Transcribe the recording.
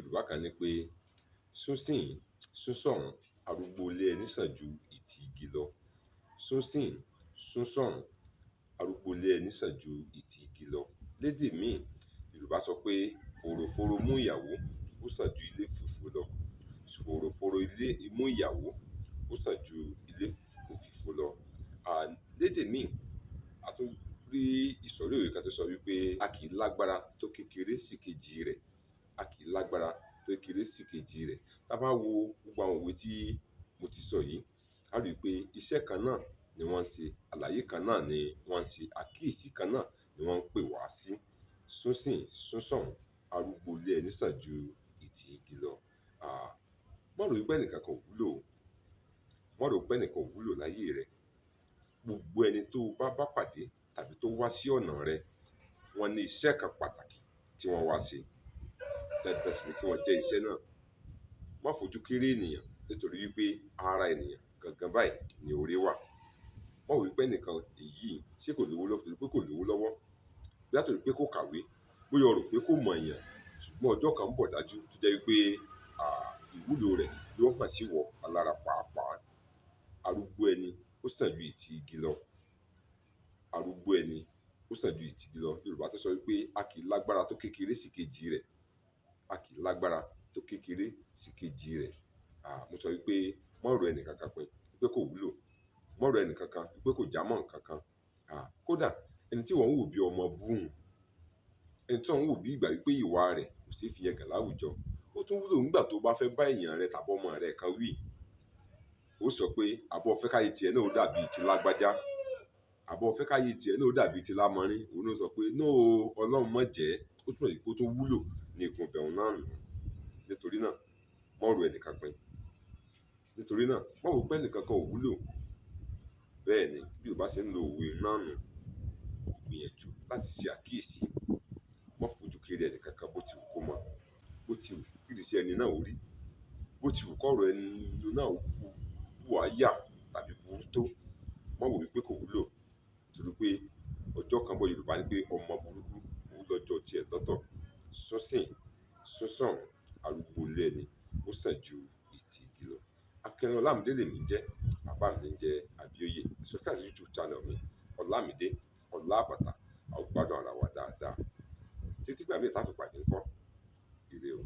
Yorùbá kan ní pé sún síhìn sún sọ̀hún arúgbó ilé ẹni sàn ju ìtì igi lọ. Sún síhìn sún sọ̀hún arúgbó ilé ẹni sàn ju ìtì igi lọ. Lédè míì, Yorùbá sọ pé fòròforo mú ìyàwó ó sàn ju ilé fùfú lọ. Fòròforo mú ìyàwó ó sàn ju ilé òfìfo lọ. Lédè míì, a tún rí ìsọ̀rí òwe kan tó sọ wípé a kì í lágbára tó kékeré sí kejì rẹ̀. A kì í lágbára tó kékeré sí kejì rẹ̀. Tá bá wo gbogbo àwọn òwe tí mo ti sọ yìí, a rí i pé iṣẹ́ kan náà ni wọ́n ń ṣe, àlàyé kan náà ni wọ́n ń ṣe, àkíyèsí kan náà ni wọ́n ń pè wá sí. Sún síhìn sún sọ̀hún arúgbó ilé ẹni sàn ju ìtì igi lọ. Má rò wípé ẹnìkankan ò wúlò o. Má rò wípé ẹnìkan ò wúlò láyé rẹ. Gbogbo ẹni tó bá pàdé tàbí tó wá sí ọ̀nà rẹ, wọ́n ní iṣẹ́ kan pàtàkì tí wọ́n wá ṣe. Dandan sì ni kí wọ́n jẹ́ iṣẹ́ náà. Má fojú kéré ènìyàn nítorí wípé ara ènìyàn gangan báyìí ni oore wà. Má rò wípé ẹnìkan èyí ṣé kò lówó lọ́wọ́ torí pé kò lówó lọ́wọ́. Bóyá torí pé kò kàwé, bóyá o rò pé kò mọ̀ èèyàn, ṣùgbọ́n ọjọ́ kan ń bọ̀ dájú tó jẹ́ wípé ìwúlò rẹ̀ yóò hàn sí ìwọ alára pàápàá. Arúgbó ẹni ó sàn ju ìtì igi lọ. Arúgbó ẹni ó sàn ju ìtì igi lọ. Yorùbá tó sọ wípé a kì í lágbára tó kékeré sí kejì rẹ̀. A kì í lágbára tó kékeré sí kejì rẹ̀. Mo sọ wípé má rò ẹnìkankan pé kò wúlò. Má rò ẹnìkankan pé kò jámọ́ nǹkan kan. Kódà ẹni tí wọ́n ń wò bí ọmọ búhùn, ẹni tí wọ́n ń wò bí ìgbà wípé ìwà rẹ̀ kò ṣeé fi yangàn láwùjọ, ó tún wúlò nígbà tó bá fẹ́ bá èèyàn rẹ tàbí ọmọ rẹ kan wí. Ó sọ pé àbọ̀ fẹ́ káyé tiẹ̀ náà ó dàbí ti lágbájá. Àbọ̀ fẹ́ káyé tiẹ̀ náà ó dàbí ti lámọrin. Òun ló sọ pé nóò Ọlọ́run má jẹ́. Ó túmọ̀ sí pé ó tún wúlò ní igun ibẹ̀hun náà nù. Nítorí náà, má rò ẹnìkan pín. Nítorí náà, má rò pé ẹnìkankan ò wúlò. Bẹ́ẹ̀ ni bí Yorùbá ṣe ń lo òwe náà nù. Gbìyànjú láti ṣe àkíyèsí. Má fojú kéré ẹnìkankan bó ti wù kó mọ̀. Bó ti wù kí ìrísí ẹni náà ó rí. Bó ti wù kọ́rọ̀ ẹni náà wù á yà tàbí burú tó. Má rò wípé kò wúlò. Nítorí pé ọjọ́ kan ń bọ̀, Yorùbá ní pé ọmọ burúkú ó lọ́jọ́ tiẹ̀ lọ́tọ̀. Sún síhìn sún sọ̀hún arúgbó ilé ẹni ó sàn ju ìtì igi lọ. Akin Ọlámídé lèmi jẹ́. Bàbá mi ń jẹ́ Abíóyè. Subscribe sí YouTube channel mi Ọlámídé Ọlábàtà. A ó gbádùn ara wa dáadáa. Títí ìgbà míì tá fi pàdé ńkọ́. Ire o.